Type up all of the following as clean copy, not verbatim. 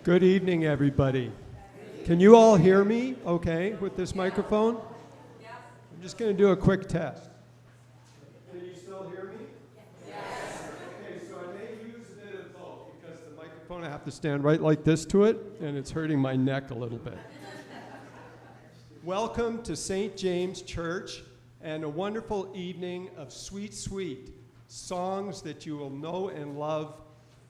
Good evening, everybody. Can you all hear me okay with this microphone? I'm just going to do a quick test. Can you still hear me? Yes. Okay, so I may use a bit of both because the microphone, I have to stand right like this to it, and it's hurting my neck a little bit. Welcome to St. James Church and a wonderful evening of sweet, sweet songs that you will know and love,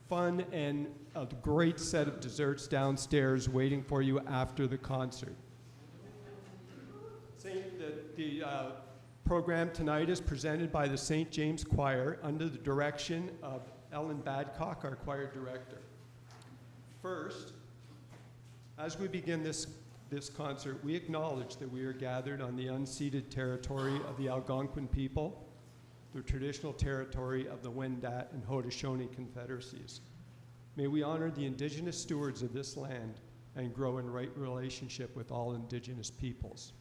fun, and a great set of desserts downstairs waiting for you after the concert. The program tonight is presented by the St. James Choir under the direction of Ellen Badcock, our choir director. First, as we begin this concert, we acknowledge that we are gathered on the unceded territory of the Algonquin people, the traditional territory of the Wendat and Haudenosaunee confederacies. May we honor the indigenous stewards of this land and grow in right relationship with all indigenous peoples.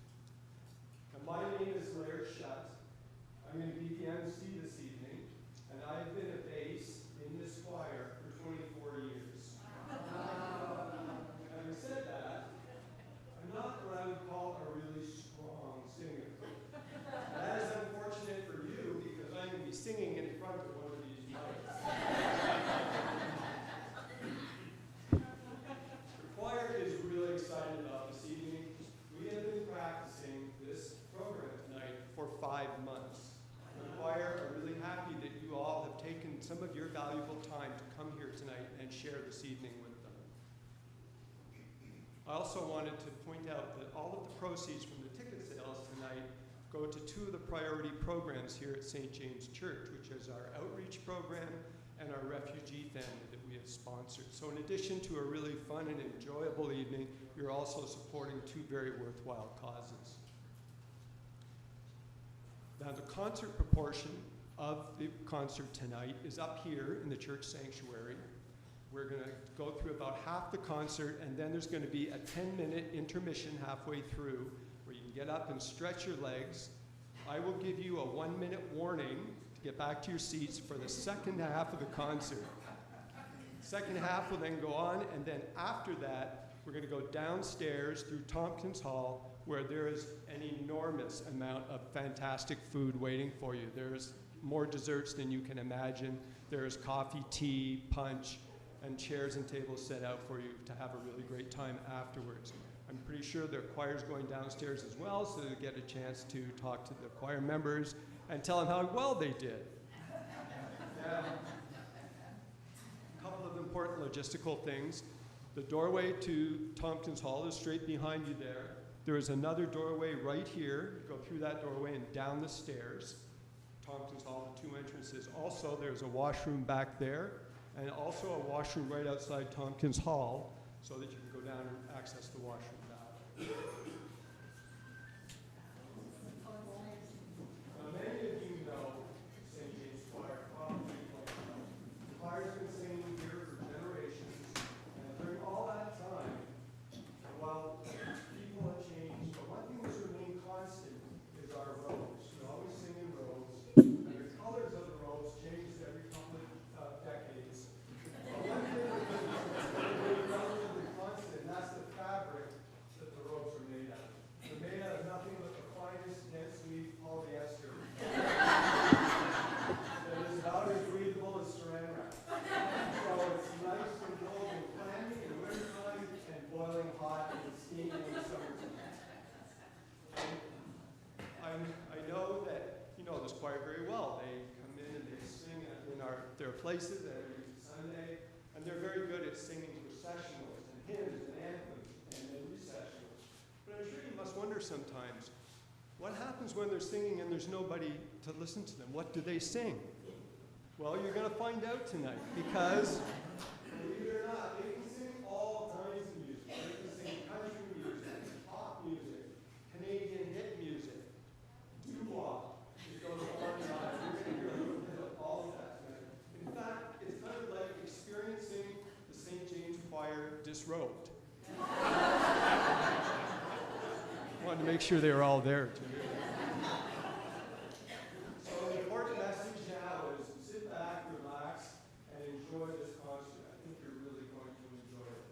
And my name is Laird Shutt. I'm going to be the MC this evening, and I've been a bass in this choir for 24 years. Having said that, I'm not what I would call a really strong singer. That is unfortunate for you because I'm going to be singing in front of one of these mics. The choir is really excited about this evening. We have been practicing this program tonight for 5 months. The choir are really happy that you all have taken some of your valuable time to come here tonight and share this evening with them. I also wanted to point out that all of the proceeds from the ticket sales tonight go to 2 of the priority programs here at St. James Church, which is our outreach program and our refugee family that we have sponsored. So in addition to a really fun and enjoyable evening, you're also supporting 2 very worthwhile causes. Now the concert proportion of the concert tonight is up here in the church sanctuary. We're going to go through about half the concert, and then there's going to be a 10-minute intermission halfway through where you can get up and stretch your legs. I will give you a 1-minute warning to get back to your seats for the second half of the concert. Second half will then go on, and then after that, we're going to go downstairs through Tompkins Hall, where there is an enormous amount of fantastic food waiting for you. There's more desserts than you can imagine. There's coffee, tea, punch, and chairs and tables set out for you to have a really great time afterwards. I'm pretty sure the choir's going downstairs as well, so they get a chance to talk to the choir members and tell them how well they did. Now, a couple of important logistical things. The doorway to Tompkins Hall is straight behind you there. There is another doorway right here. Go through that doorway and down the stairs. Tompkins Hall, the 2 entrances. Also, there's a washroom back there, and also a washroom right outside Tompkins Hall so that you can go down and access the washroom back. Now, many of you know St. James Choir, probably quite well. The choir's been singing here for generations, and during all that time, while people have changed, but one thing that's remained constant is our robes. We always sing in robes, and the colors of the robes change every couple of decades. But one thing that is relatively constant, and that's the fabric that the robes are made out of. They're made out of nothing but the finest dense-weave polyester. That is about as breathable as saran wrap. So it's nice and cold and clammy in wintertime and boiling hot and steamy in the summertime. I know that you know this choir very well. They come in and they sing in their places every Sunday, and they're very good at singing processionals and hymns and anthems and recessionals. But I'm sure you must wonder sometimes, what happens when they're singing and there's nobody to listen to them? What do they sing? Well, you're going to find out tonight, because believe it or not, they can sing all kinds of music. They can sing country music, pop music, Canadian hit music, doo-wop. It goes on and on. You're going to hear a little bit of all of that tonight. In fact, it's kind of like experiencing the St. James Choir disrobed. Wanted to make sure they were all there, too. So the important message now is sit back, relax, and enjoy this concert. I think you're really going to enjoy it.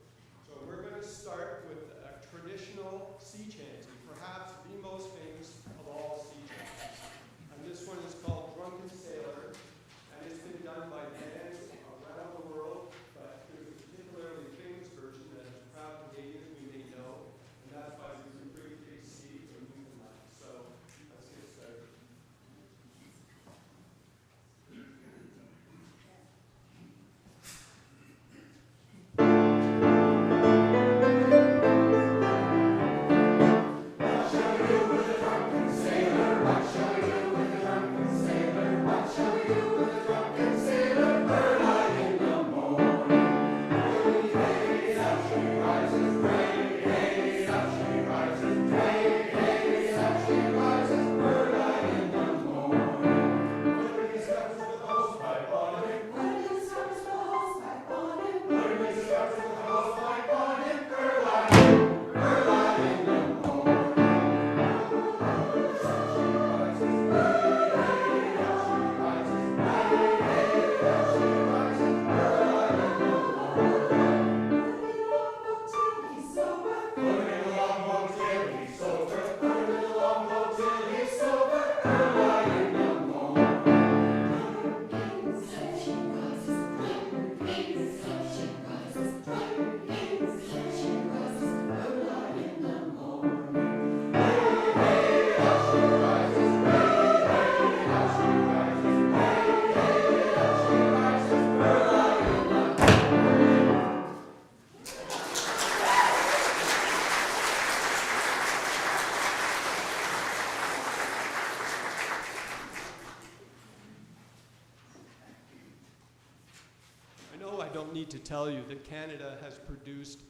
to tell you that Canada has produced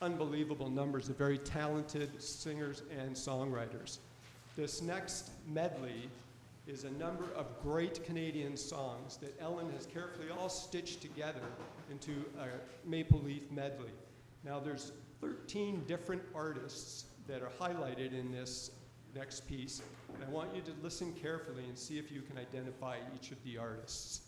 unbelievable numbers of very talented singers and songwriters. This next medley is a number of great Canadian songs that Ellen has carefully all stitched together into a Maple Leaf medley. Now there's 13 different artists that are highlighted in this next piece, and I want you to listen carefully and see if you can identify each of the artists.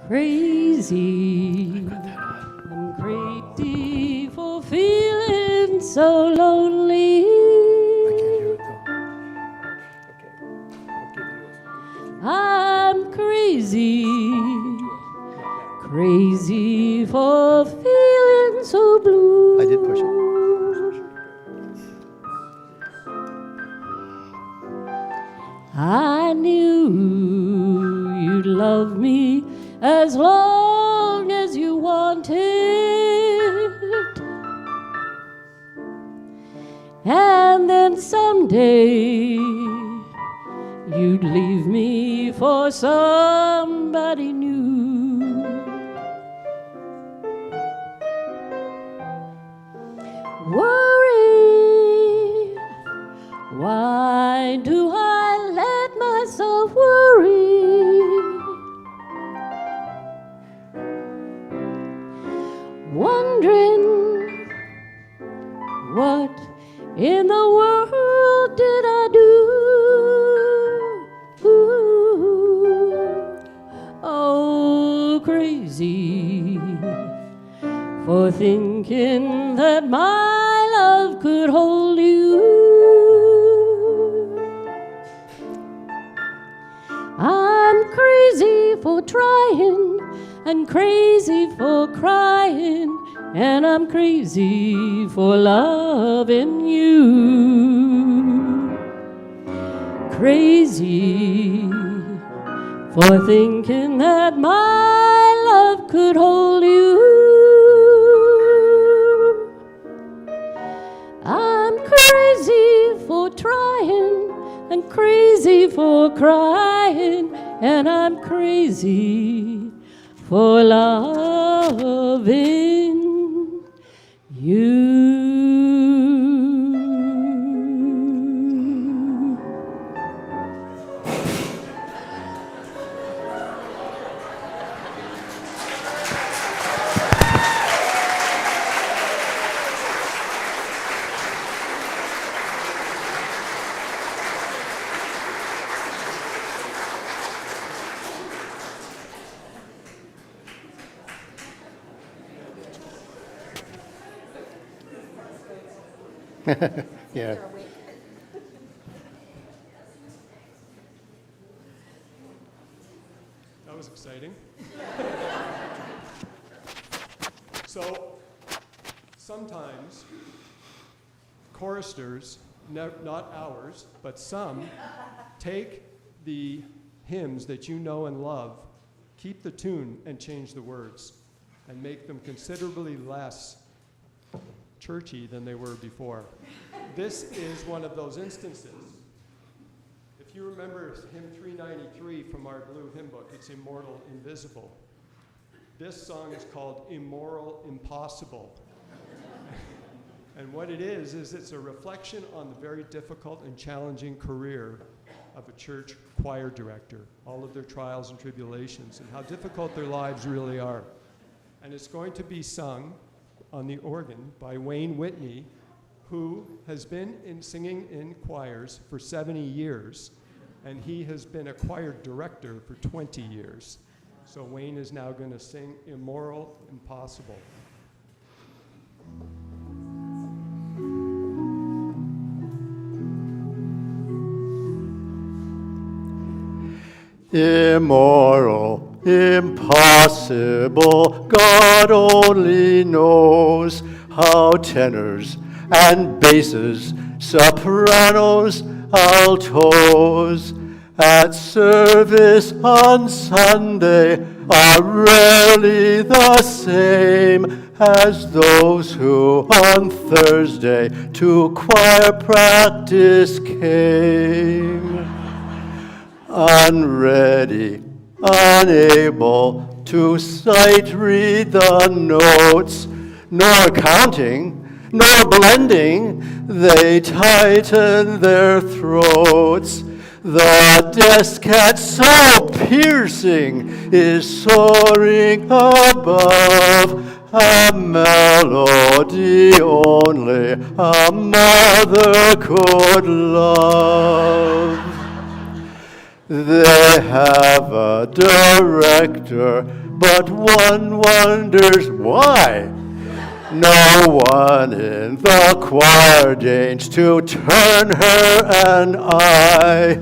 Crazy, I'm crazy for feeling so lonely. I can't hear it though. Okay, I'll give you. I'm crazy for feeling so blue. I did push it. I knew you'd love me as long as you wanted, and then someday you'd leave me for somebody new. Worry, why do I let myself worry? Wondering what in the world did I do? Oh, crazy for thinking that my love could hold you. I'm crazy for trying and crazy for crying, and I'm crazy for loving you. Crazy for thinking that my love could hold you. I'm crazy for trying and crazy for crying, and I'm crazy for loving you. Yeah. That was exciting. So, sometimes choristers, not ours, but some, take the hymns that you know and love, keep the tune and change the words, and make them considerably less churchy than they were before. This is one of those instances. If you remember hymn 393 from our blue hymn book, it's Immortal Invisible. This song is called Immoral Impossible. And what it is it's a reflection on the very difficult and challenging career of a church choir director, all of their trials and tribulations, and how difficult their lives really are. And it's going to be sung on the organ by Wayne Whitney, who has been singing in choirs for 70 years, and he has been a choir director for 20 years. So Wayne is now going to sing Immoral Impossible. Immoral, impossible, God only knows how tenors and basses, sopranos, altos at service on Sunday are rarely the same as those who on Thursday to choir practice came. Unready, unable to sight read the notes, nor counting, nor blending, they tighten their throats. The descat so piercing is soaring above, a melody only a mother could love. They have a director, but one wonders why. No one in the choir deigns to turn her an eye.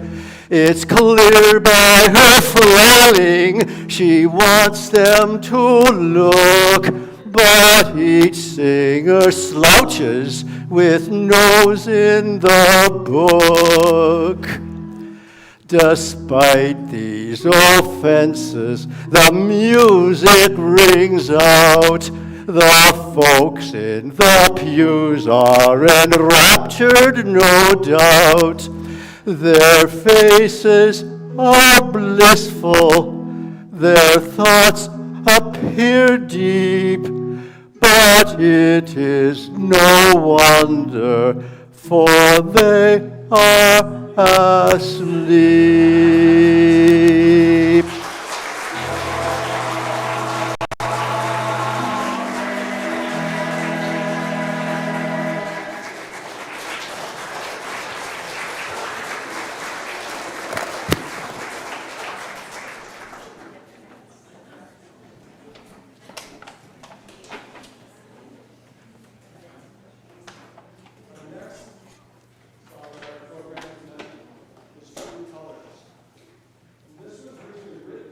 It's clear by her frowning she wants them to look, but each singer slouches with nose in the book. Despite these offenses, the music rings out. The folks in the pews are enraptured, no doubt. Their faces are blissful, their thoughts appear deep, but it is no wonder, for they are asleep. Program tonight was True Colors. And this was originally written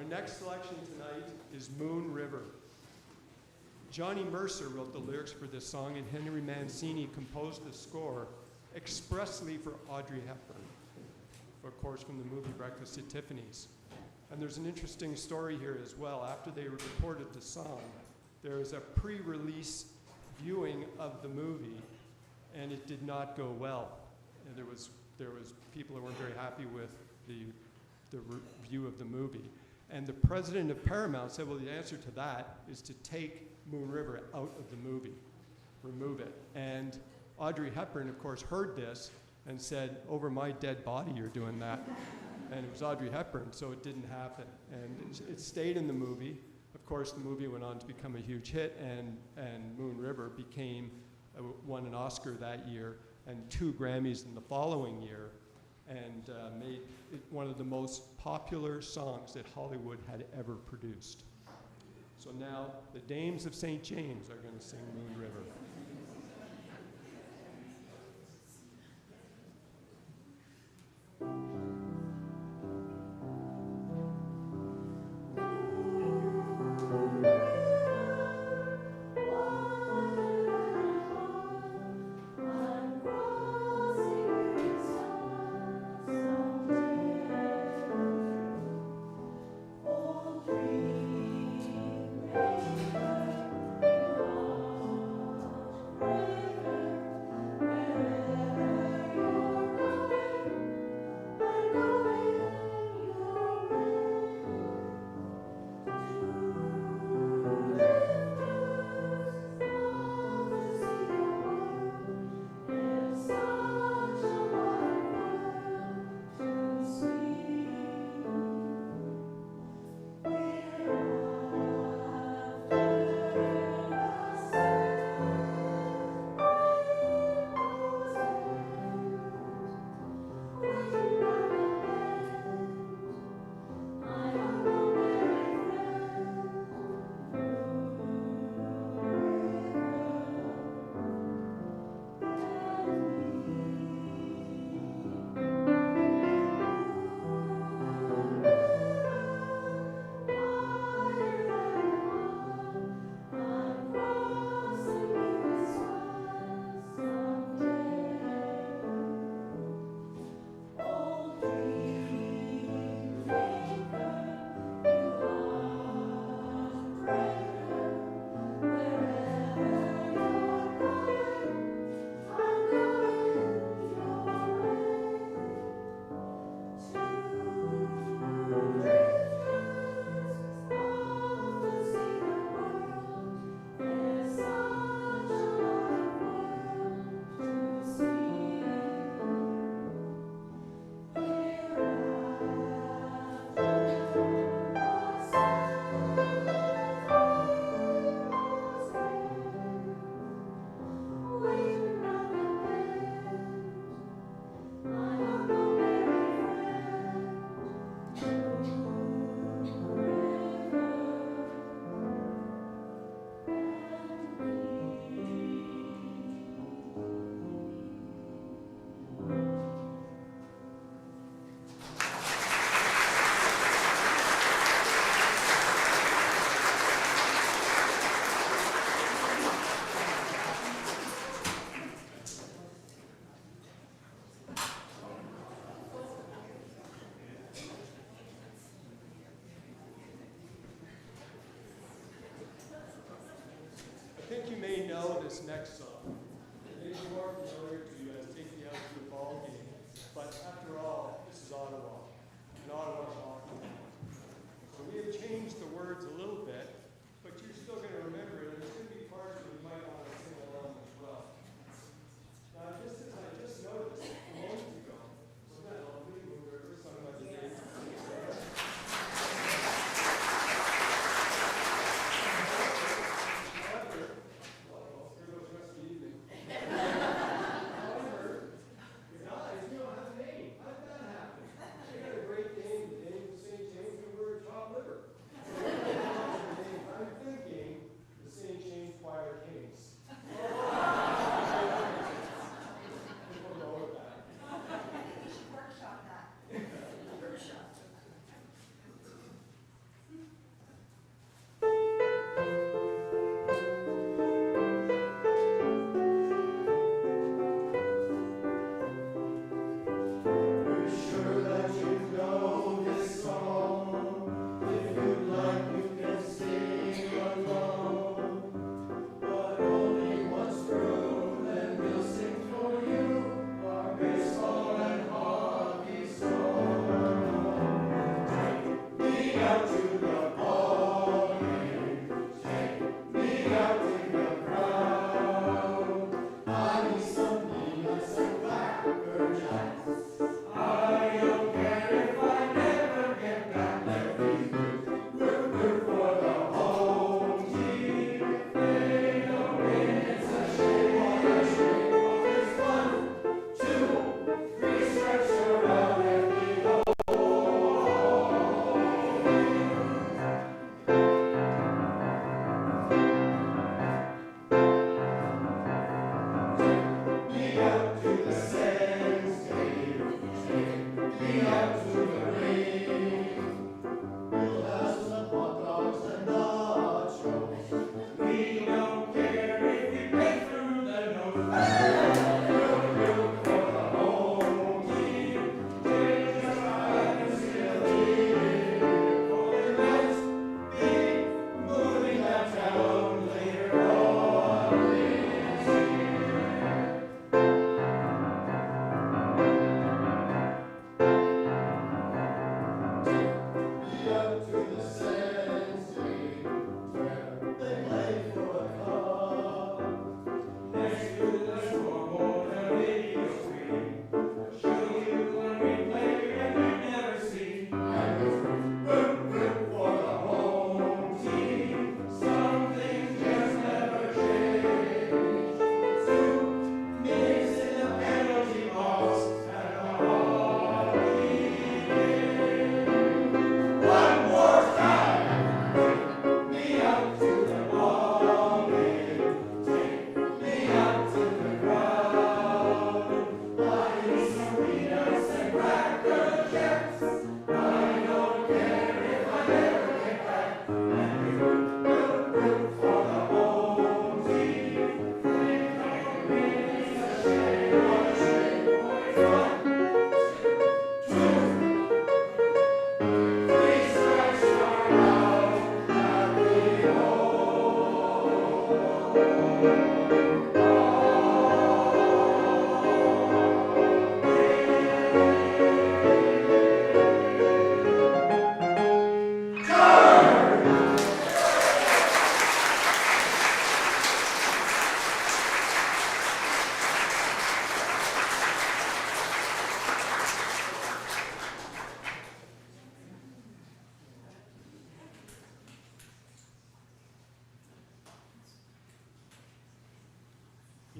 Our next selection tonight is Moon River. Johnny Mercer wrote the lyrics for this song, and Henry Mancini composed the score expressly for Audrey Hepburn, of course, from the movie Breakfast at Tiffany's. And there's an interesting story here as well. After they recorded the song, there was a pre-release viewing of the movie, and it did not go well. And there was people who weren't very happy with the review of the movie. And the president of Paramount said, well, the answer to that is to take Moon River out of the movie, remove it. And Audrey Hepburn, of course, heard this and said, over my dead body you're doing that. And it was Audrey Hepburn, so it didn't happen. And it stayed in the movie. Of course, the movie went on to become a huge hit, and Moon River won an Oscar that year and 2 Grammys in the following year, and made it one of the most popular songs that Hollywood had ever produced. So now the Dames of St. James are going to sing Moon River. I think you may know this next song. It may be more familiar to you as Take Me Out to the Ball Game, but after all, this is Ottawa, and Ottawa's hockey. So we have changed the words a little bit, but you're still going to remember it, and there's going to be parts where you might want to sing along as well. Now, just as I just noticed a moment ago, wasn't that lovely? Moon River, sung by the Dames of St. James.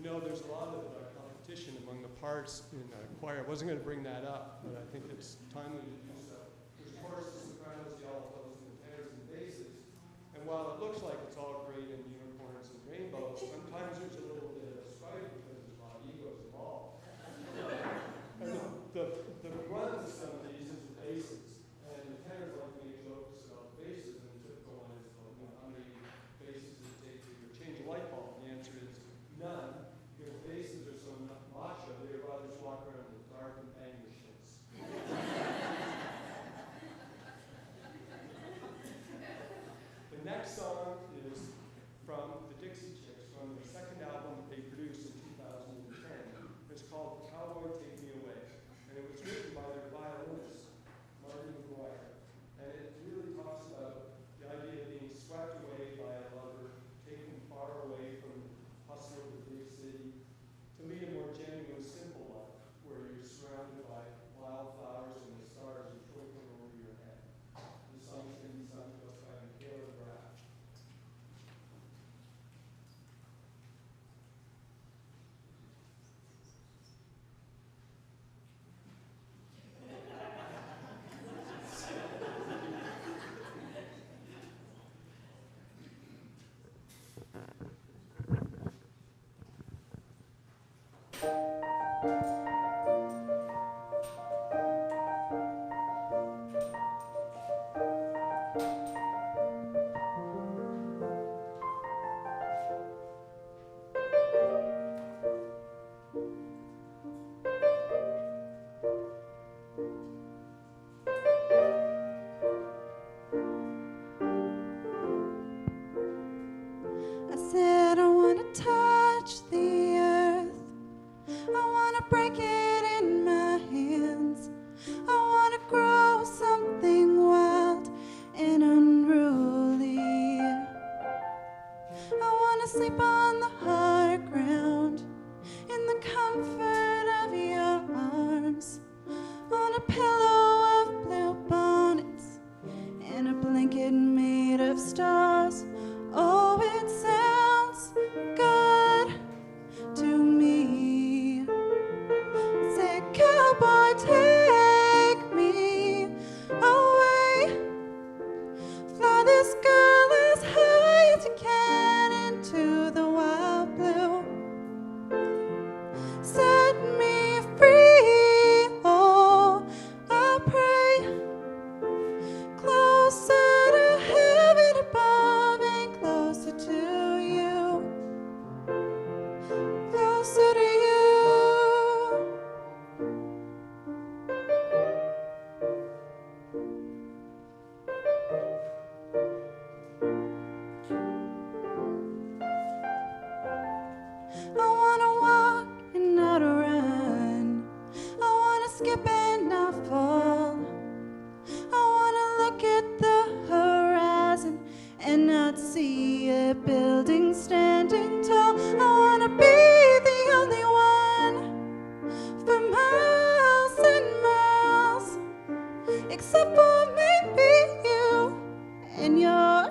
You know, there's a lot of competition among the parts in choir. I wasn't going to bring that up, but I think it's timely to do so. There's choruses, sopranos, the altos, and the tenors and basses. And while it looks like it's all great and unicorns and rainbows, sometimes there's a little bit of strife because there's a lot of egos involved. And the brunt of some of these is the basses. And the tenors like to make jokes about basses, and the typical one is, well, you know, how many basses does it take to change a light bulb? And the answer is none. Because basses are so macho, they'd rather just walk around in the dark and bang the shits. sleep on the hard ground in the comfort of your arms, on a pillow of blue bonnets and a blanket made of stars. Oh, it sounds good to me. Say, cowboy, take me away. Fly this girl as high as you can into the wild blue. Set me free, oh, I pray. Closer to heaven above and closer to you. Closer to you. I wanna walk and not run. I wanna skip and not fall. I wanna look at the horizon and not see a building standing tall. I wanna be the only one for miles and miles, except for maybe you and your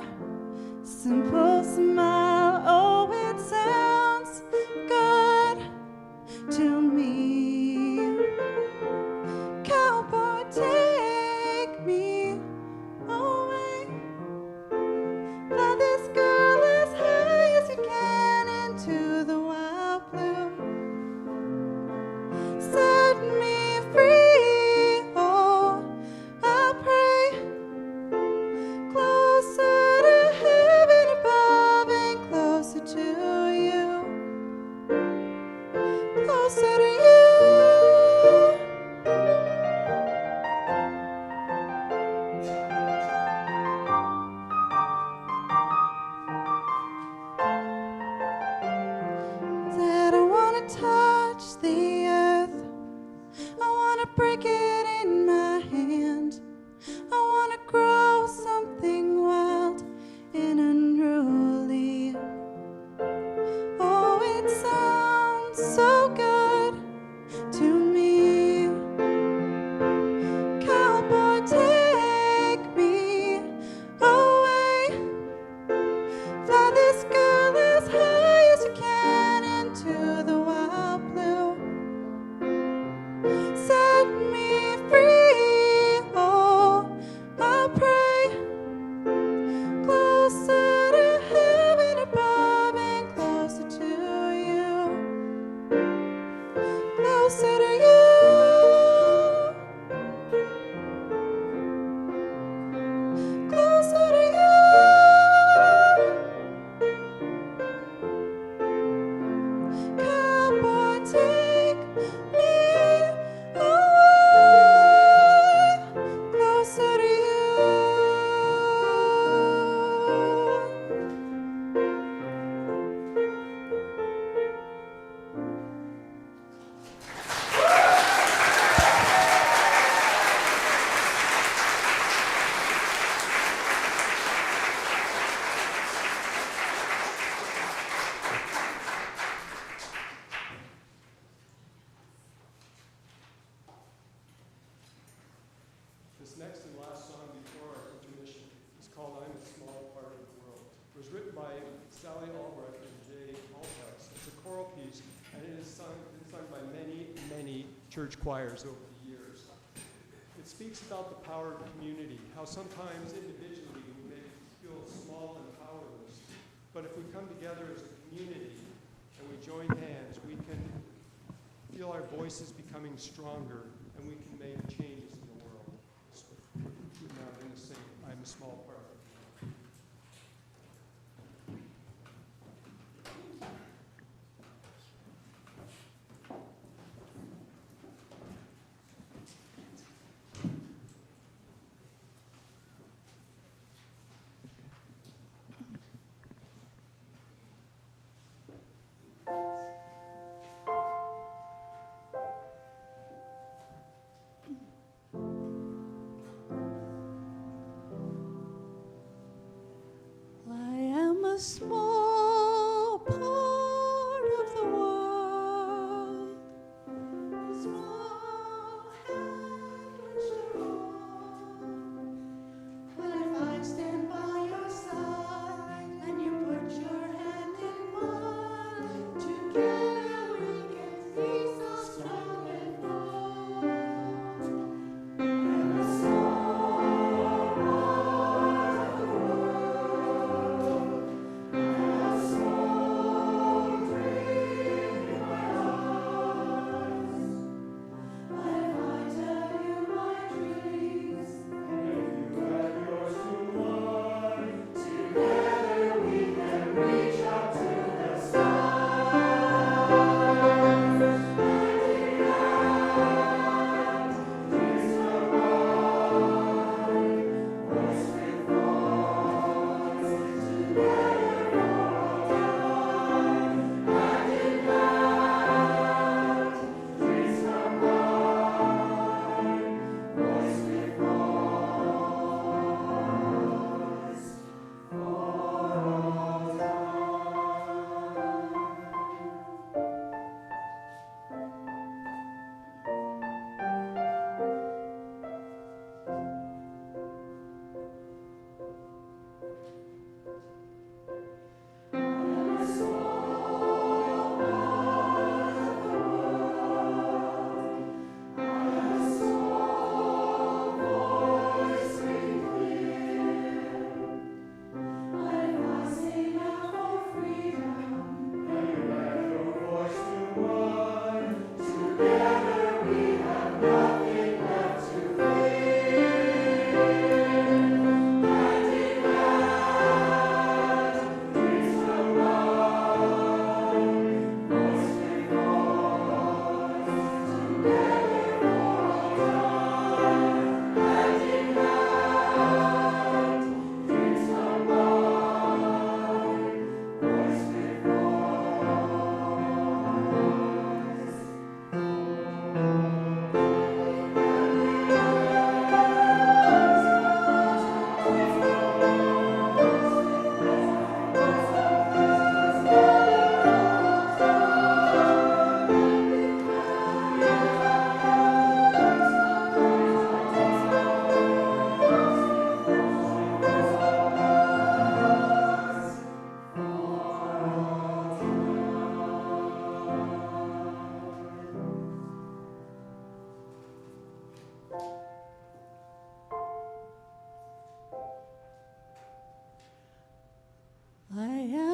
simple smile. Oh, it sounds good to me. Cowboy, take me away. Fly this girl as high as you can into the wild blue. Set me free, oh, I pray. Closer to heaven above and closer to you. Closer to you. That I wanna touch the earth. I wanna break it in my hand. I wanna grow something wild and unruly. Oh, it sounds so good to me. Cowboy, take me away. Fly this girl as high as you can into the wild blue. Set me free, oh, I pray. Closer to heaven above and closer to you. Closer to you. Closer to you. Cowboy, take me away. Closer to you. This next and last song before our intermission is called I'm a Small Part of the World. It was written by Sally Albrecht and Jay Altex. It's a choral piece, and it is been sung by many, many church choirs over the years. It speaks about the power of community, how sometimes individually we may feel small and powerless, but if we come together as a community and we join hands, we can feel our voices becoming stronger, and we can make changes in the world. So we're now going to sing I'm a Small Part of It. small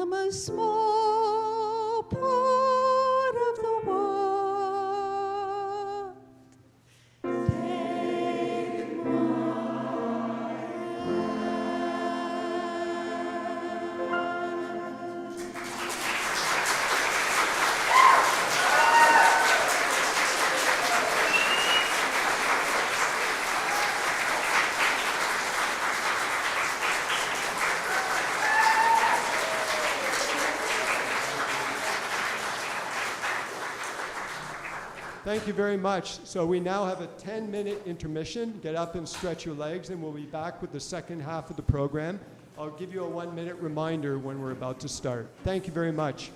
I'm a small part of the world. Take my hand. Thank you very much. So we now have a 10-minute intermission. Get up and stretch your legs, and we'll be back with the second half of the program. I'll give you a 1-minute reminder when we're about to start. Thank you very much.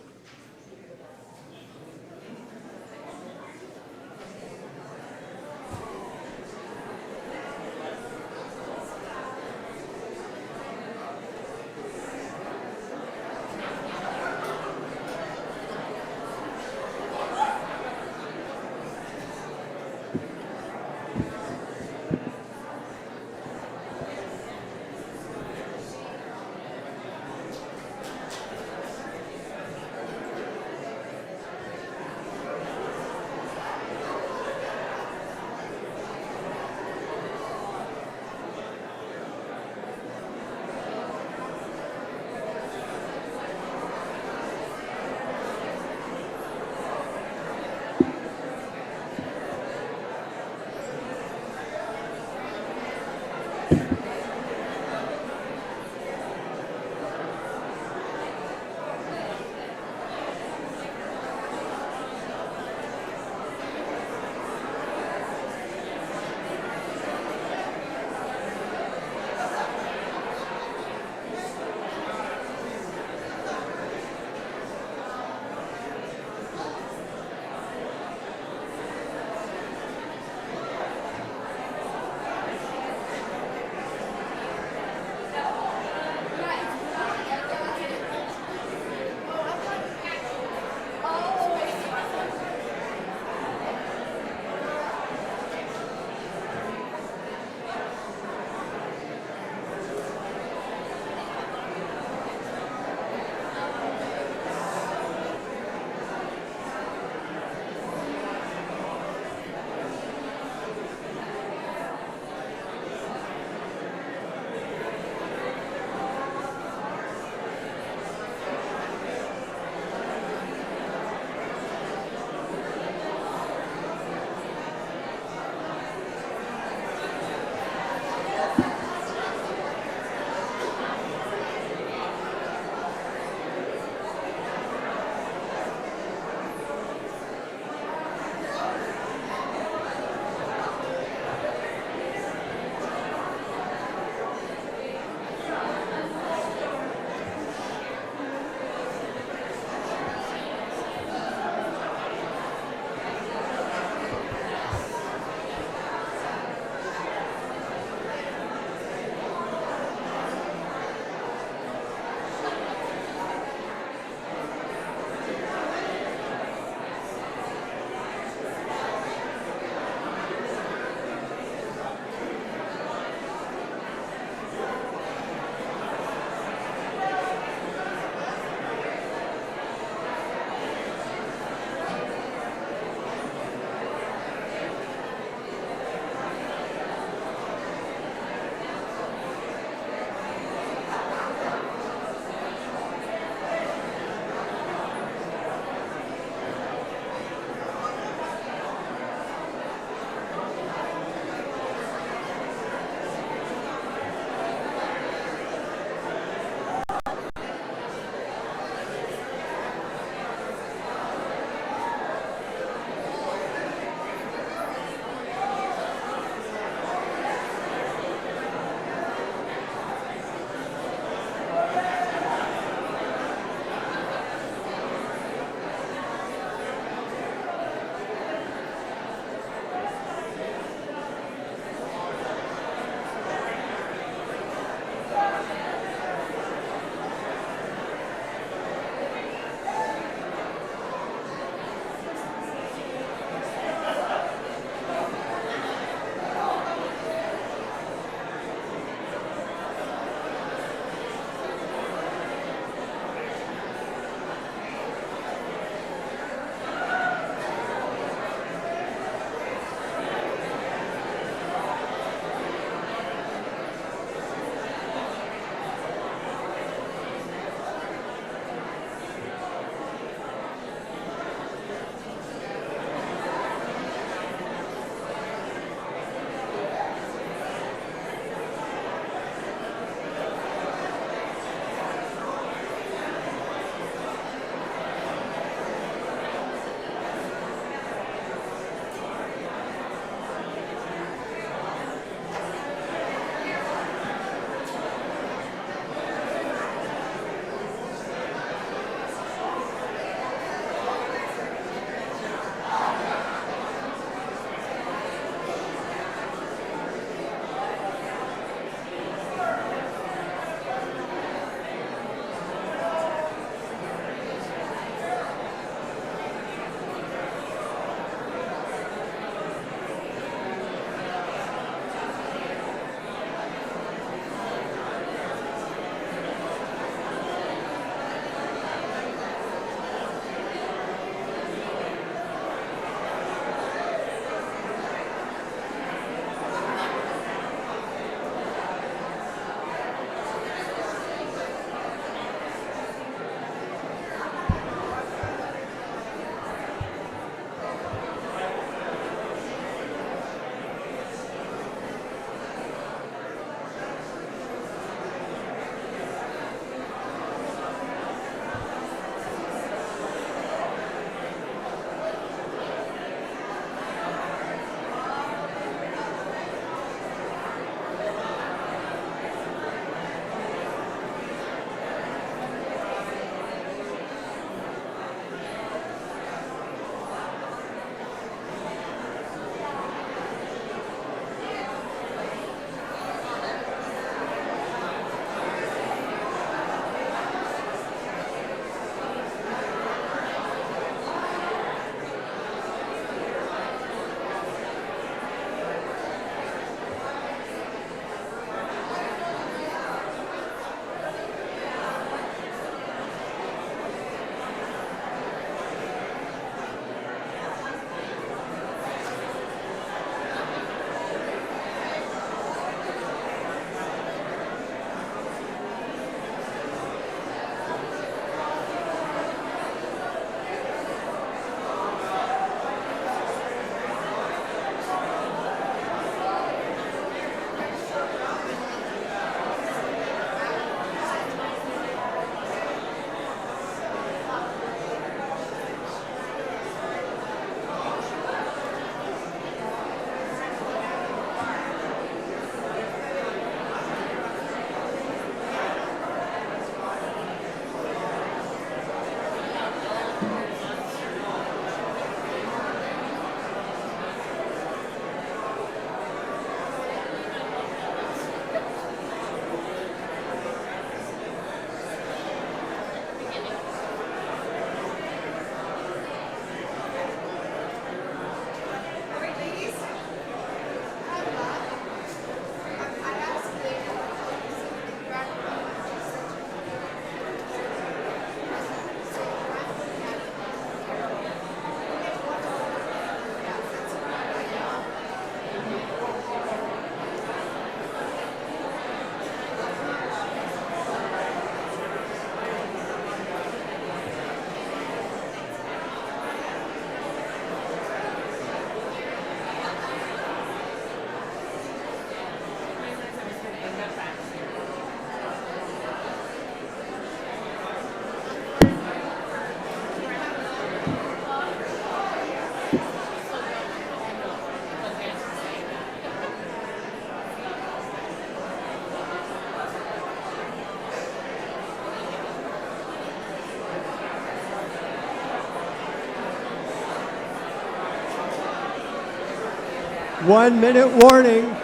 1 minute warning.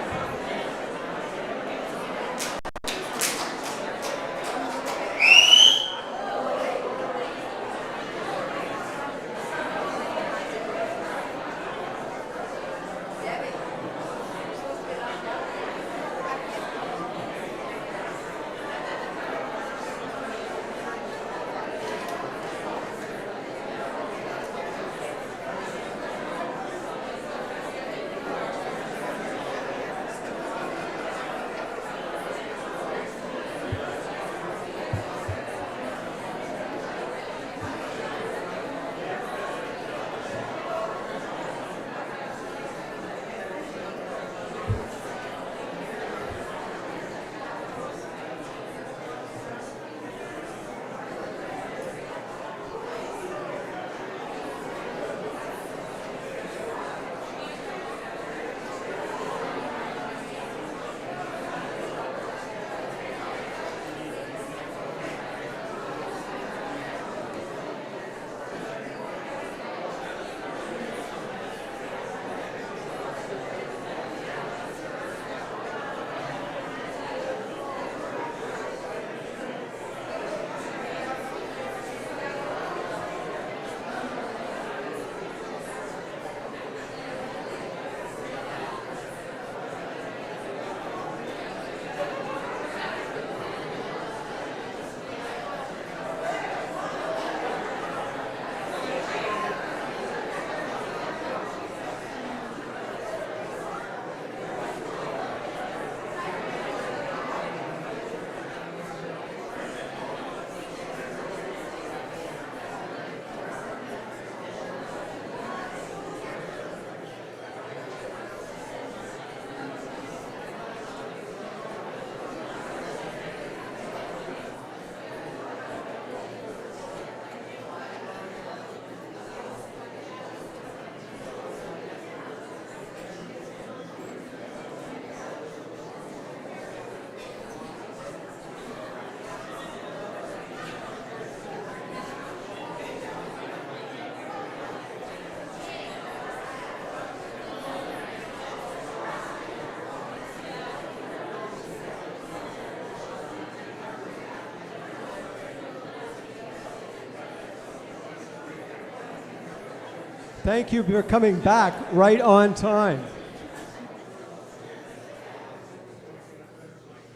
Thank you for coming back right on time.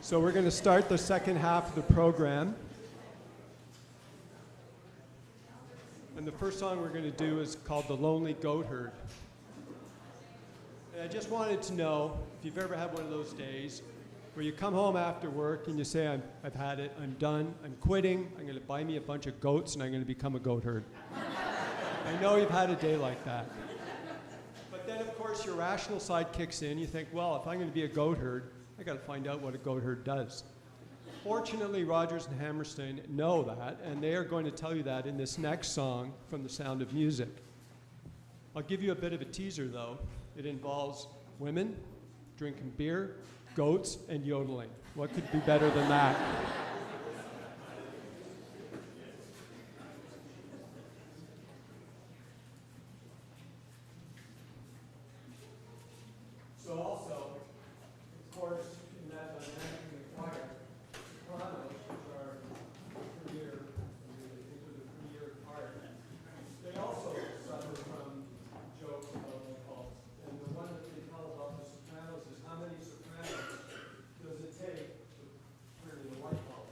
So we're going to start the second half of the program. And the first song we're going to do is called The Lonely Goat Herd. And I just wanted to know if you've ever had one of those days where you come home after work and you say, I've had it, I'm done, I'm quitting, I'm going to buy me a bunch of goats and I'm going to become a goat herd. I know you've had a day like that. But then, of course, your rational side kicks in. You think, well, if I'm going to be a goat herd, I got to find out what a goat herd does. Fortunately, Rodgers and Hammerstein know that, and they are going to tell you that in this next song from The Sound of Music. I'll give you a bit of a teaser, though. It involves women, drinking beer, goats, and yodeling. What could be better than that? So also, of course, in that dynamic in the choir, sopranos, which are premier, these are the premier part, they also suffer from jokes about the pulse. And the one that they tell about the sopranos is how many sopranos does it take to turn in a white bulb?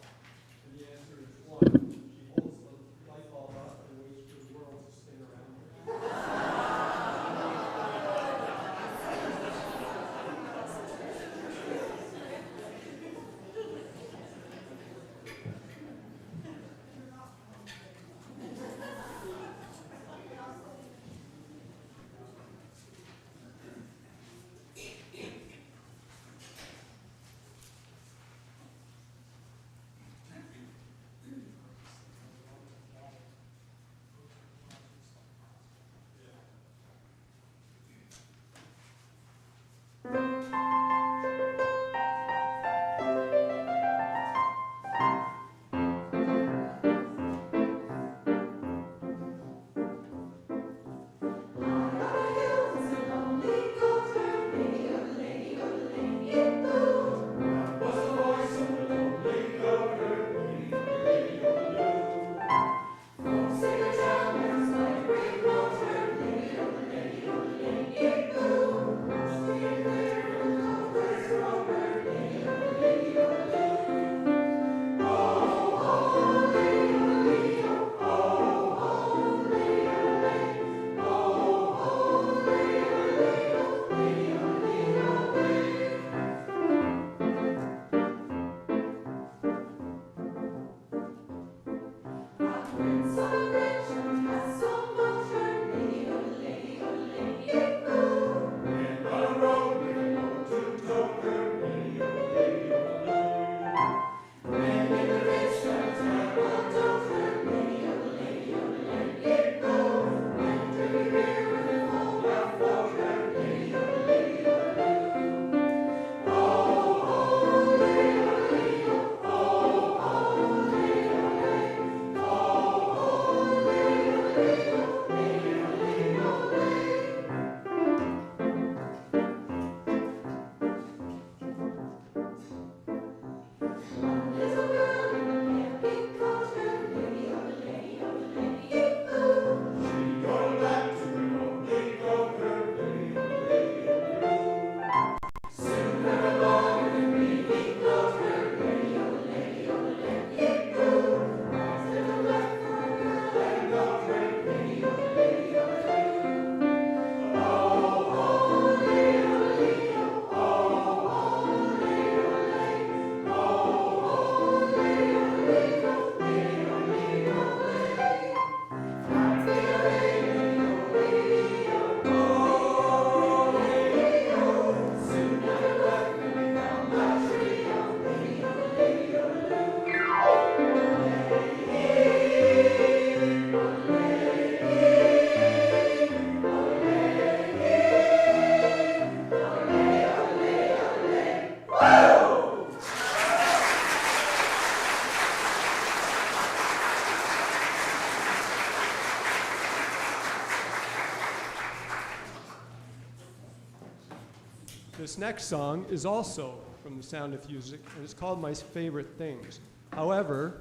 This next song is also from The Sound of Music, and it's called My Favorite Things. However,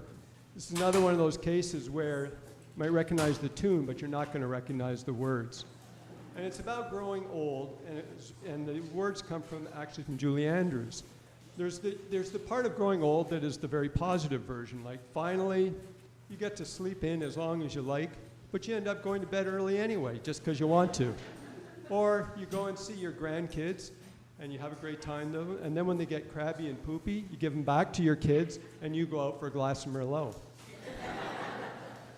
this is another one of those cases where you might recognize the tune, but you're not going to recognize the words. And it's about growing old, and the words come from actually from Julie Andrews. There's the part of growing old that is the very positive version, like finally you get to sleep in as long as you like, but you end up going to bed early anyway, just because you want to. Or you go and see your grandkids, and you have a great time, though, and then when they get crabby and poopy, you give them back to your kids, and you go out for a glass of Merlot.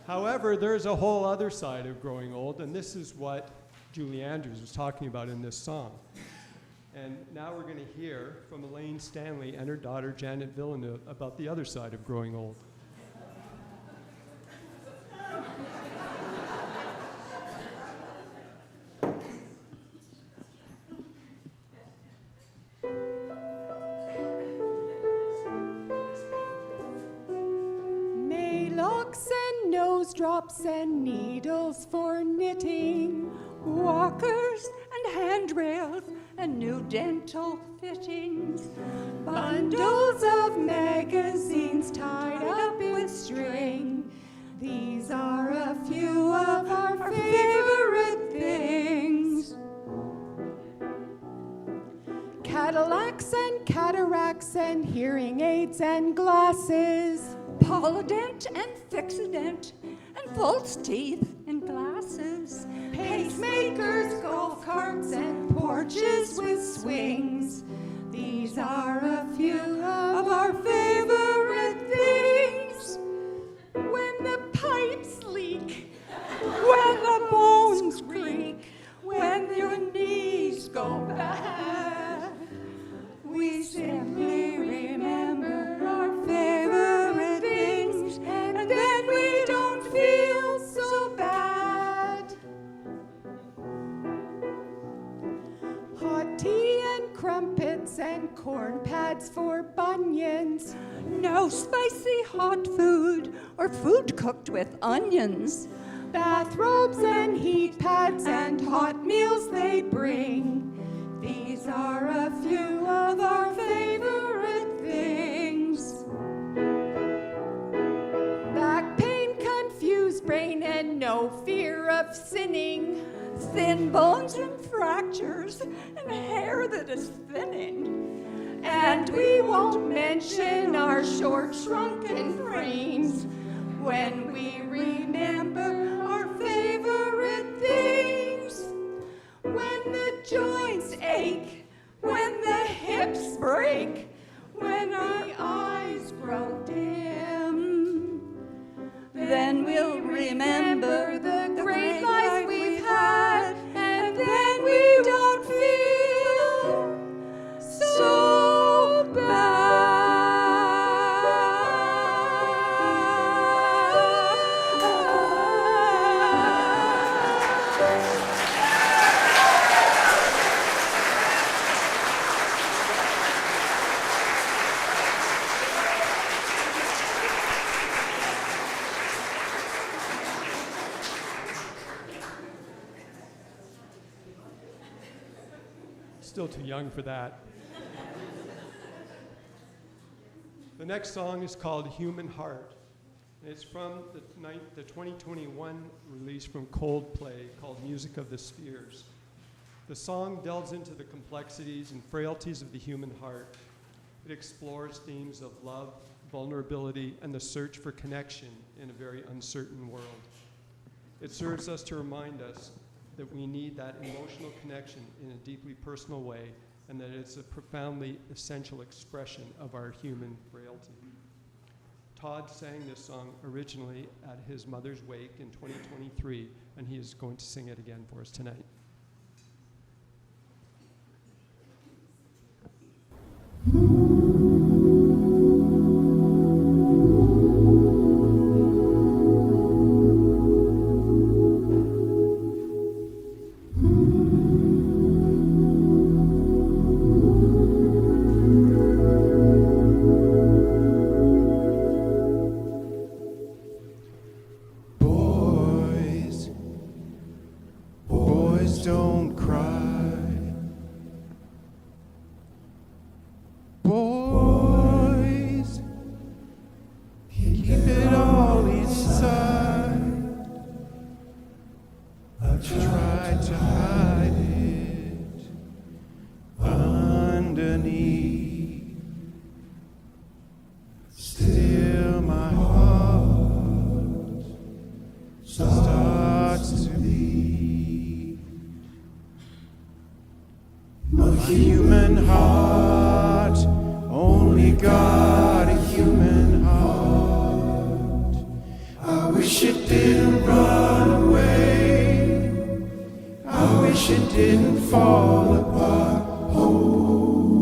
However, there's a whole other side of growing old, and this is what Julie Andrews was talking about in this song. And now we're going to hear from Elaine Stanley and her daughter Janet Villeneuve about the other side of growing old. Maylocks and nose drops and needles for knitting, walkers and handrails and new dental fittings, bundles of magazines tied up with string. These are a few of our favorite things. Cadillacs and cataracts and hearing aids and glasses, Polident and Fixident and false teeth and glasses, pacemakers, golf carts and porches with swings. These are a few of our favorite things. When the pipes leak, when the bones creak, when your knees go bad, we simply remember our favorite things, and then we don't feel so bad. Hot tea and crumpets and corn pads for bunions, no spicy hot food or food cooked with onions, bathrobes and heat pads and hot meals they bring. These are a few of our favorite things. Back pain, confused brain, and no fear of sinning, thin bones and fractures, and hair that is thinning. And we won't mention our short shrunken frames when we remember our favorite things. When the joints ache, when the hips break, when our eyes grow dim, then we'll remember the great life we've had, and then we don't feel so Still too young for that. The next song is called Human Heart. It's from the 2021 release from Coldplay called Music of the Spheres. The song delves into the complexities and frailties of the human heart. It explores themes of love, vulnerability, and the search for connection in a very uncertain world. It serves us to remind us that we need that emotional connection in a deeply personal way, and that it's a profoundly essential expression of our human frailty. Todd sang this song originally at his mother's wake in 2023, and he is going to sing it again for us tonight. Boys don't cry. Boys, keep it all inside. I've tried to hide it underneath. Still my heart starts to beat. A human heart, only God a human heart. I wish it didn't run away. I wish it didn't fall apart. Oh,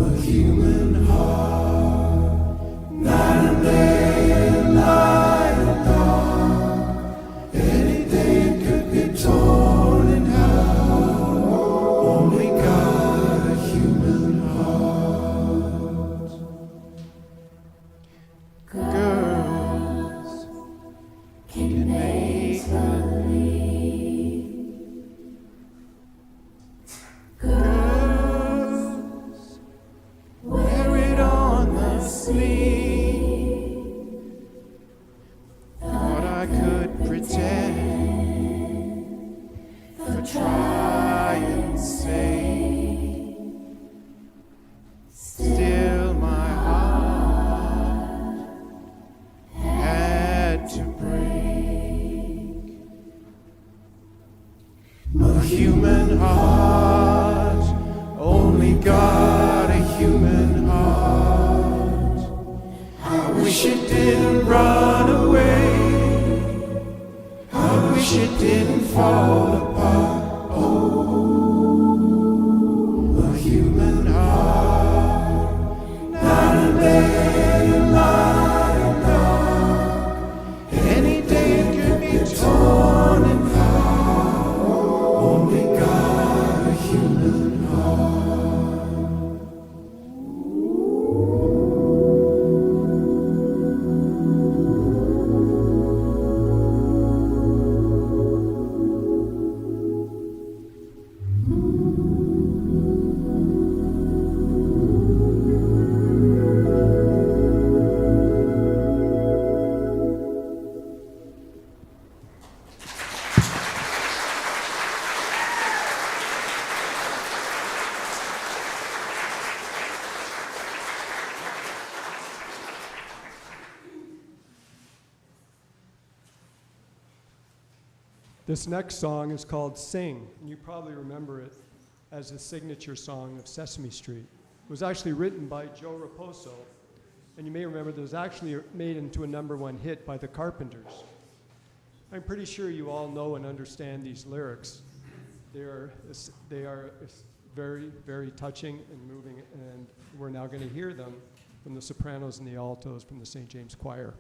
a human heart, night and day, light and dark. Any day it could be torn in half. Only God a human heart. Girls can make believe. Girls wear it on the sleeve. Thought I could pretend, but try and say. Still my heart had to break. A human heart, only God a human heart. I wish it didn't run away. I wish it didn't fall apart. Oh, a human heart, night and day, light and dark. Any day it could be torn in half. Only God a human heart. This next song is called Sing, and you probably remember it as a signature song of Sesame Street. It was actually written by Joe Raposo, And you may remember that it was actually made into a #1 hit by the Carpenters. I'm pretty sure you all know and understand these lyrics. They are very, very touching and moving, and we're now going to hear them from the sopranos and the altos from the St. James Choir.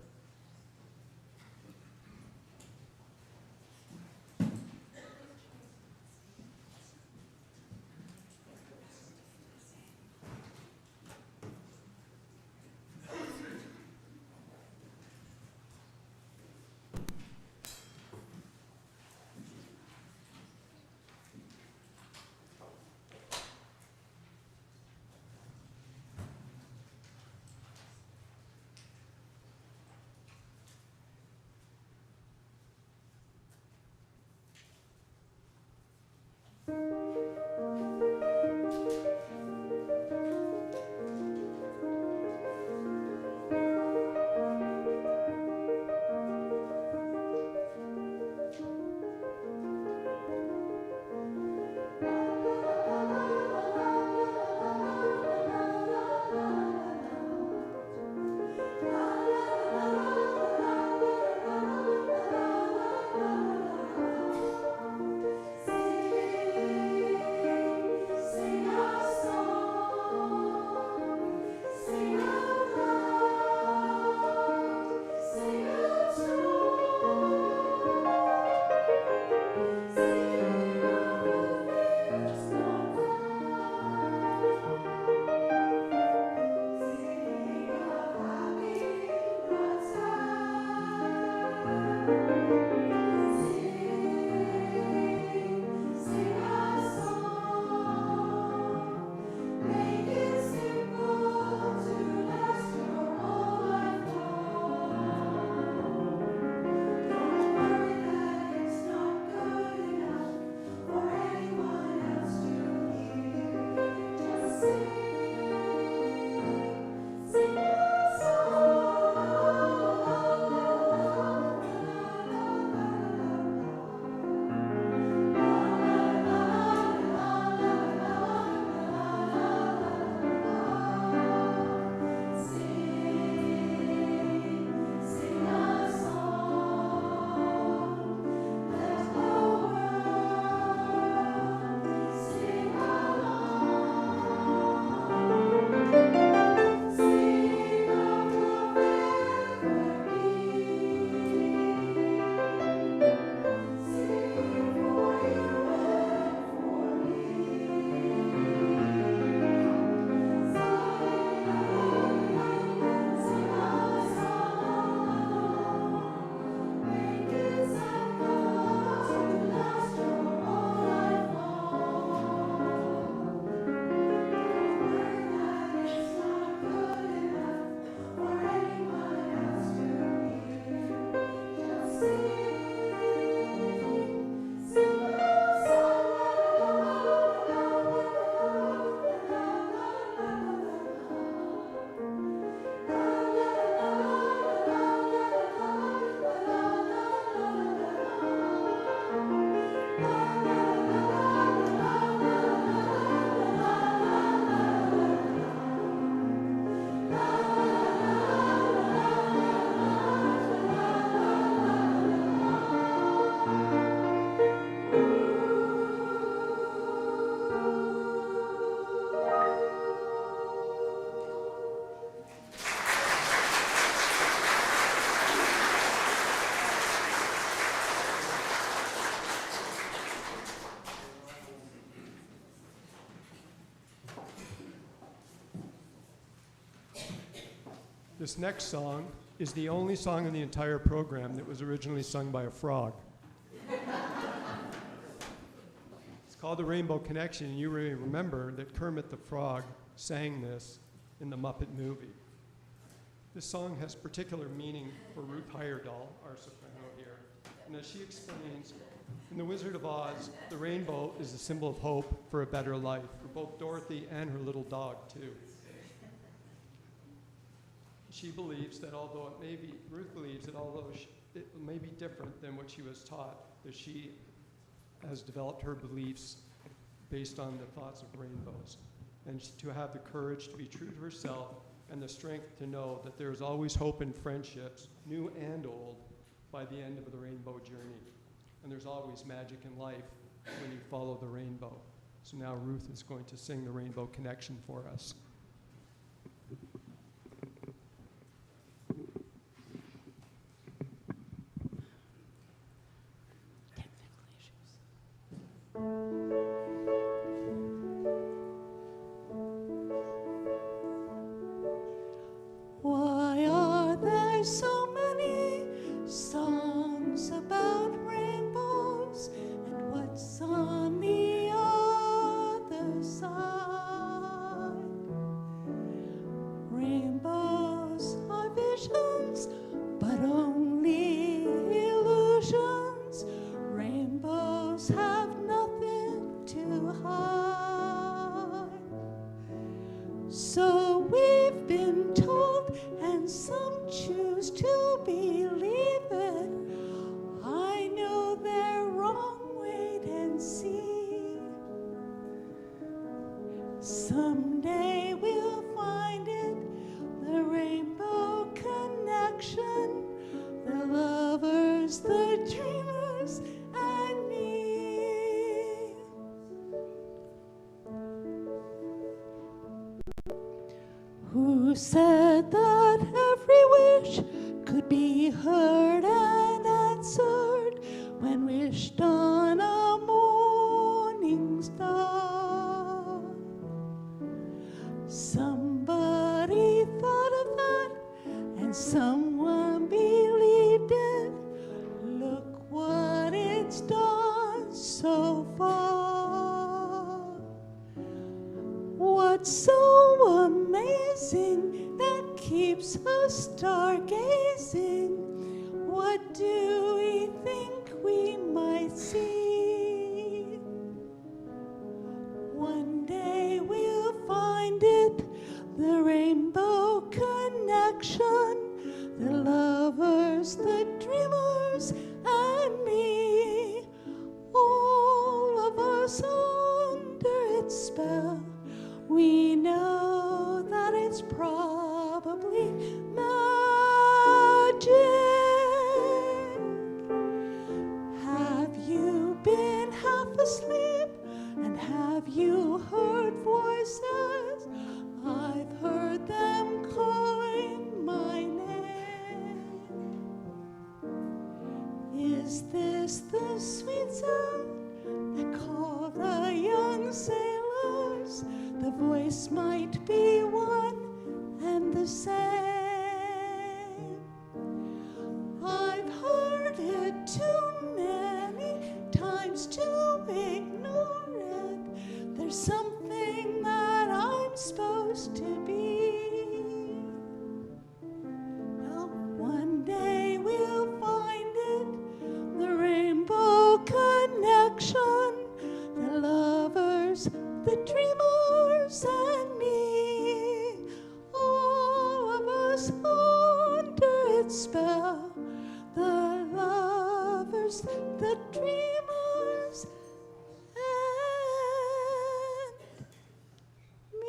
This next song is the only song in the entire program that was originally sung by a frog. It's called The Rainbow Connection, and you may remember that Kermit the Frog sang this in the Muppet movie. This song has particular meaning for Ruth Heyerdahl, our soprano here. And as she explains, in The Wizard of Oz, the rainbow is a symbol of hope for a better life, for both Dorothy and her little dog, too. She believes that Ruth believes that although it may be different than what she was taught, that she has developed her beliefs based on the thoughts of rainbows, and to have the courage to be true to herself and the strength to know that there is always hope in friendships, new and old, by the end of the rainbow journey. And there's always magic in life when you follow the rainbow. So now Ruth is going to sing the Rainbow Connection for us. Why are there so many songs about rainbows, and what's on the other side? Rainbows are visions, but only illusions. Rainbows have nothing to hide. So we've been told, and some choose to believe it. I know they're wrong, wait and see. Someday we'll find it, the rainbow connection, the lovers, the dreamers, and me. Who said that every wish could be heard and answered when wished on a morning star? Somebody thought of that, and someone believed it. Look what it's done so far. What's so amazing that keeps us stargazing? What do we think we might see? One day we'll find it, the rainbow connection, the lovers, the dreamers, and me. All of us under its spell. We know that it's probably magic. Have you been half asleep, and have you heard voices? I've heard them calling my name. Is this the sweet sound they call the young sailors? The voice might be one and the same. I've heard it too many times to ignore it. There's something that I'm supposed to be. Well, one day we'll find it, the rainbow connection, the lovers, the dreamers, and me. All of us under its spell, the lovers, the dreamers, and me.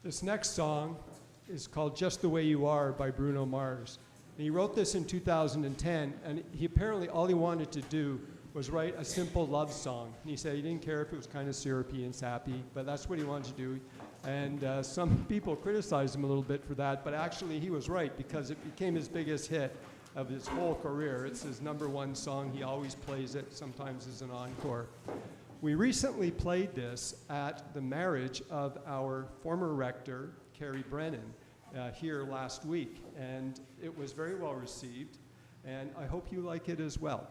This next song is called Just the Way You Are by Bruno Mars. And he wrote this in 2010, and he apparently all he wanted to do was write a simple love song. And he said he didn't care if it was kind of syrupy and sappy, but that's what he wanted to do. And some people criticized him a little bit for that, but actually he was right, because it became his biggest hit of his whole career. It's his #1 song. He always plays it, sometimes as an encore. We recently played this at the marriage of our former rector, Carrie Brennan, here last week, and it was very well received, and I hope you like it as well.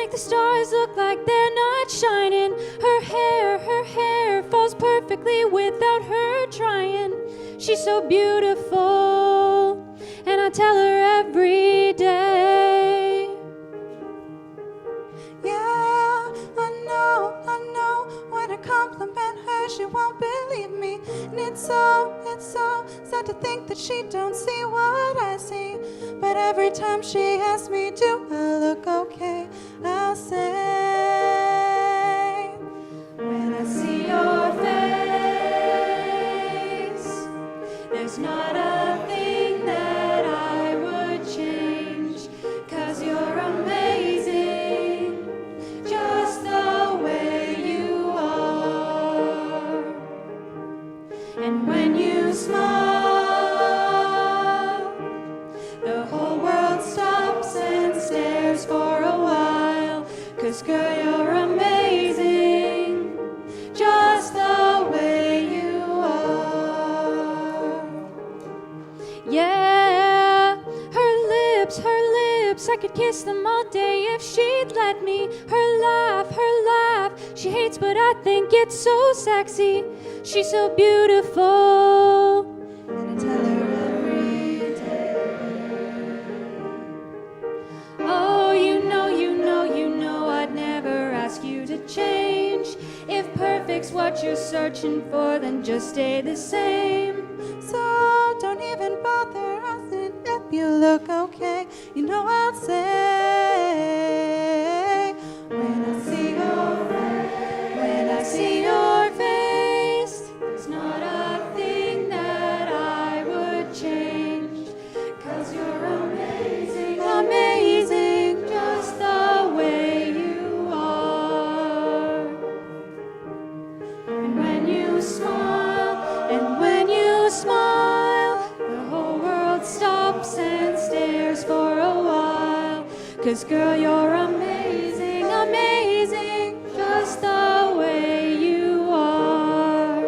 make the stars look like they're not shining. Her hair falls perfectly without her trying. She's so beautiful, and I tell her every day. Yeah, I know, when I compliment her, she won't believe me. And it's so sad to think that she don't see what I see. But every time she asks me, do I look okay, I'll say, when I see your face, there's not a thing that I would change, 'cause you're amazing, just the way you are. And when you smile, the whole world stops and stares for a while, 'cause girl, you're amazing, just the way you are. Yeah, her lips, I could kiss them all day if she'd let me. Her laugh, she hates, but I think it's so sexy. She's so beautiful. And I tell her every day. Oh, you know, I'd never ask you to change. If perfect's what you're searching for, then just stay the same. So don't even bother asking if you look okay. You know I'll say, when I see your face, When I see your face, there's not a thing that I would change, 'cause you're amazing, amazing, just the way you are. And when you smile, the whole world stops and stares for a while, 'cause girl, you're amazing, amazing, just the way you are.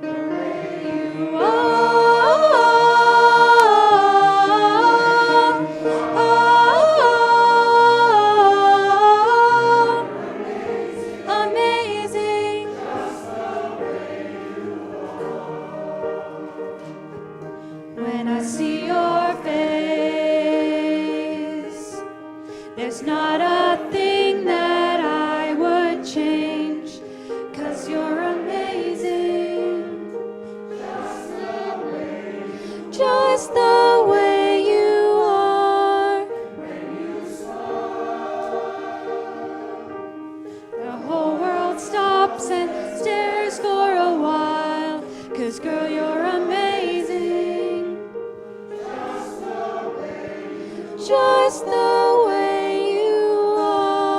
The way you are. Amazing. When I see your face, there's not a thing that I would change, 'cause you're amazing, just the way you are. The whole world stops and stares for a while, 'cause girl, you're amazing, just the way you are.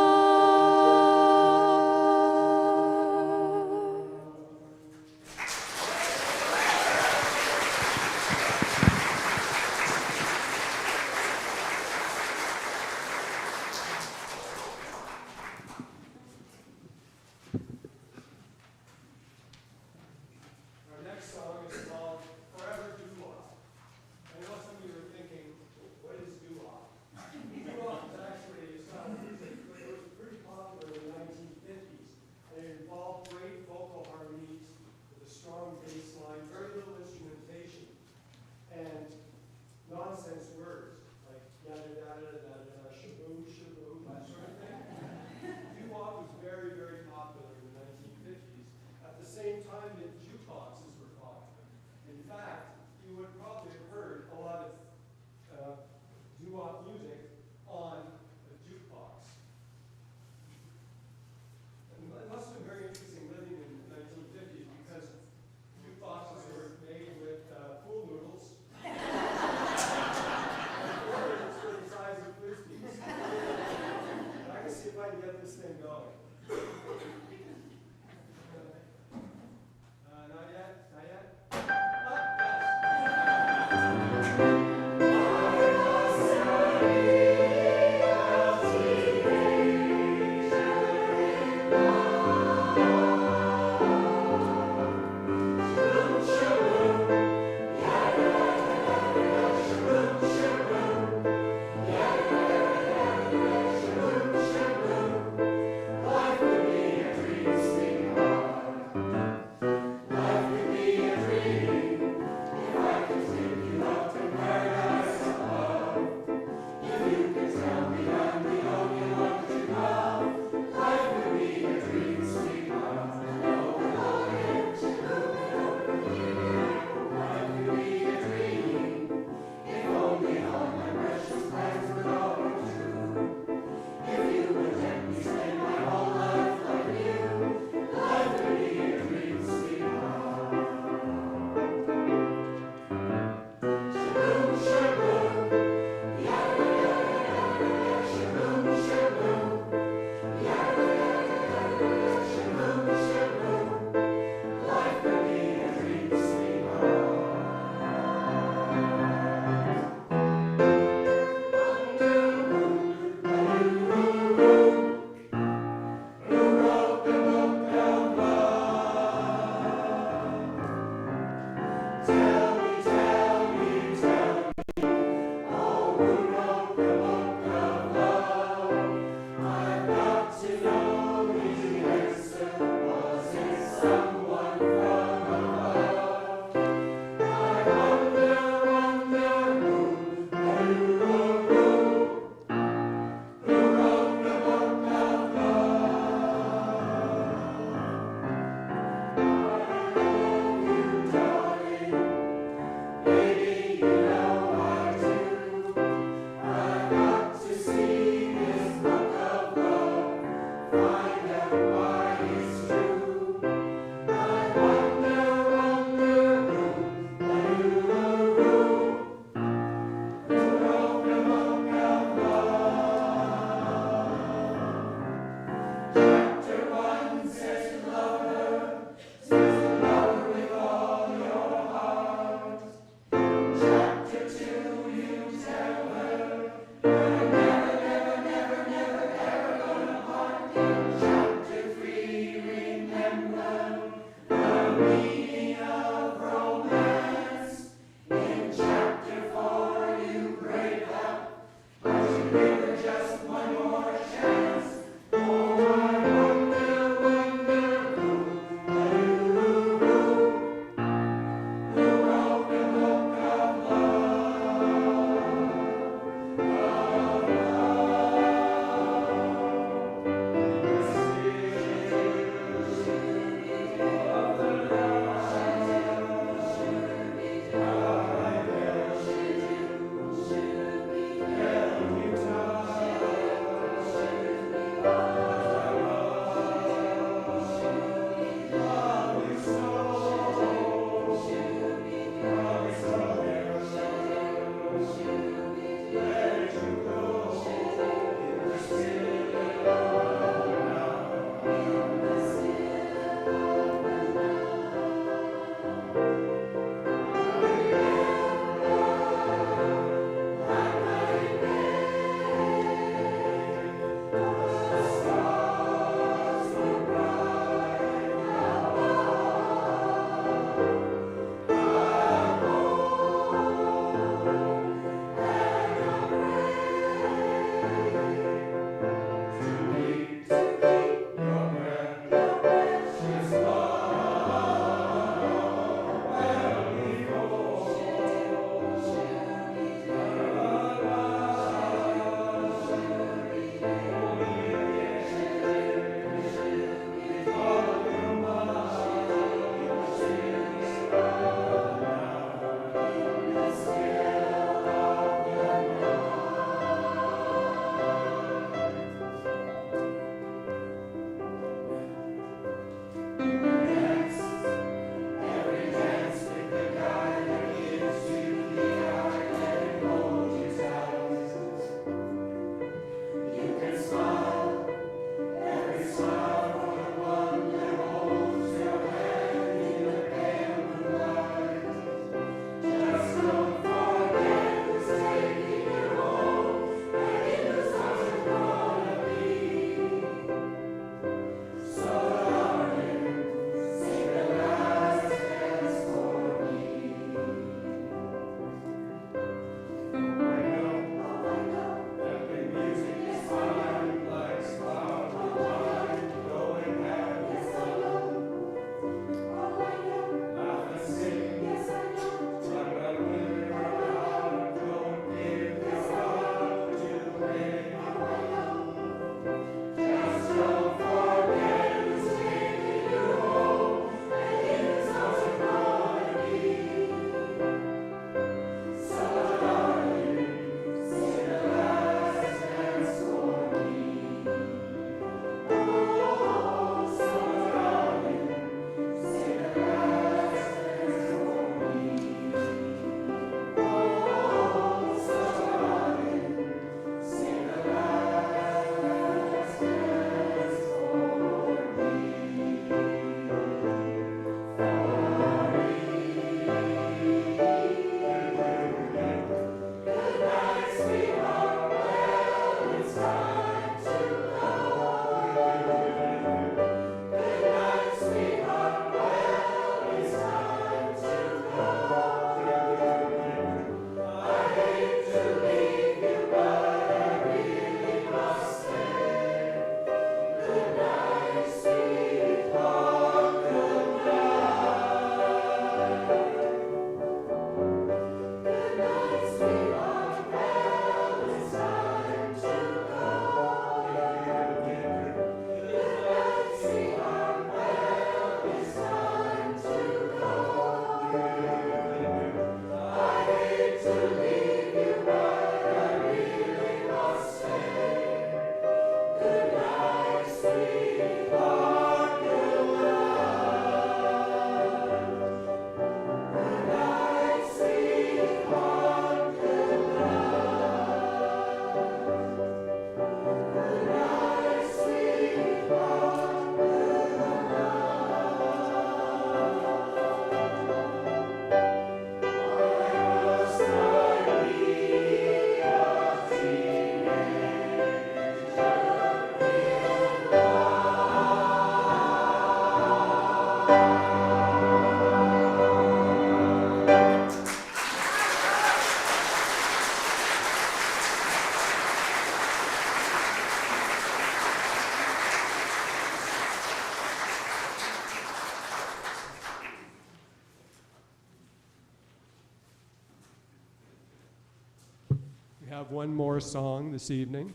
have one more song this evening.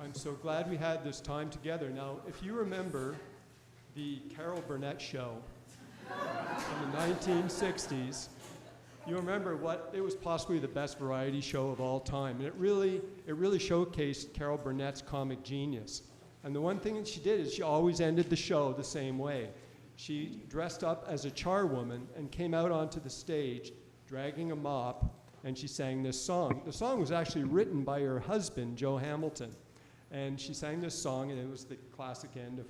I'm so glad we had this time together. Now, if you remember the Carol Burnett show in the 1960s, you remember what it was possibly the best variety show of all time. And it really showcased Carol Burnett's comic genius. And the one thing that she did is she always ended the show the same way. She dressed up as a charwoman and came out onto the stage dragging a mop, and she sang this song. The song was actually written by her husband, Joe Hamilton. And she sang this song, and it was the classic end of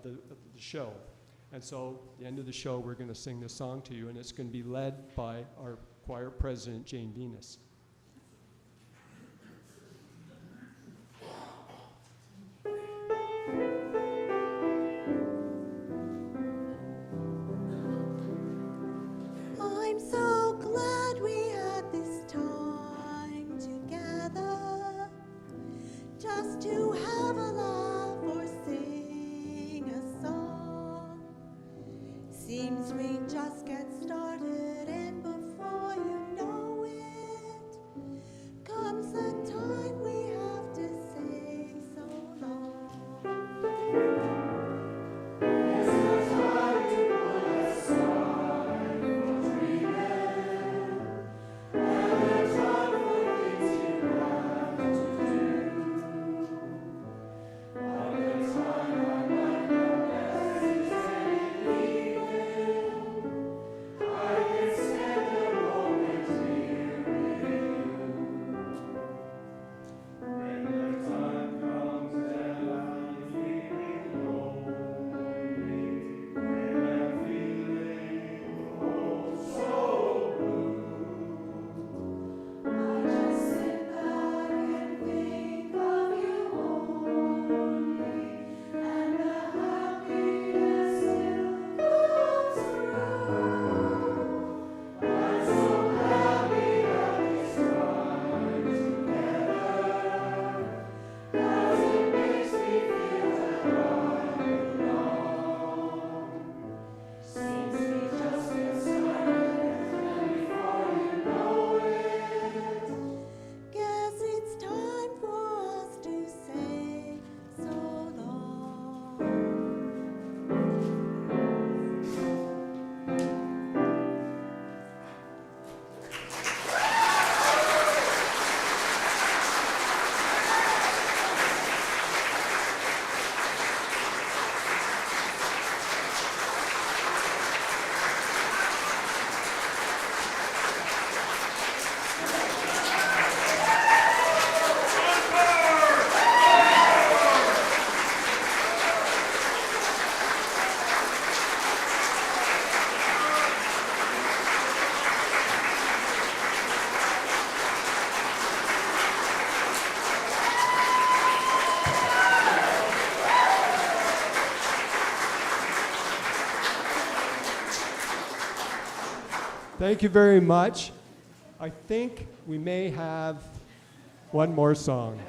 the show. And so, at the end of the show, we're going to sing this song to you, and it's going to be led by our choir president, Jane Venus. I'm so glad we had this time together, just to have a laugh or sing a song. Seems we just get started, and before you know it, comes the time we have to say so long. Thank you very much. I think we may have one more song.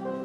Everyone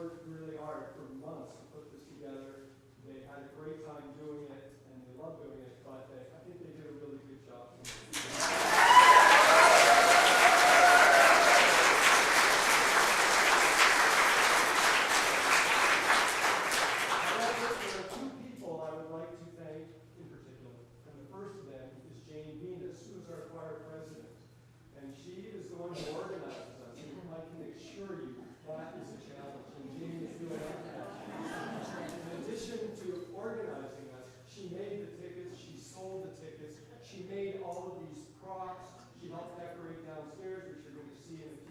worked really hard for months to put this together. They had a great time doing it, and they love doing it, but I think they did a really good job. However, there are two people I would like to thank in particular, and the first of them is Jane Venus, who is our choir president, and she is the one who organizes us, and I can assure you that is a challenge, and Jane is doing that. In addition to organizing us, she made the tickets, she sold the tickets, she made all of these props, she helped decorate downstairs, which you're going to see in a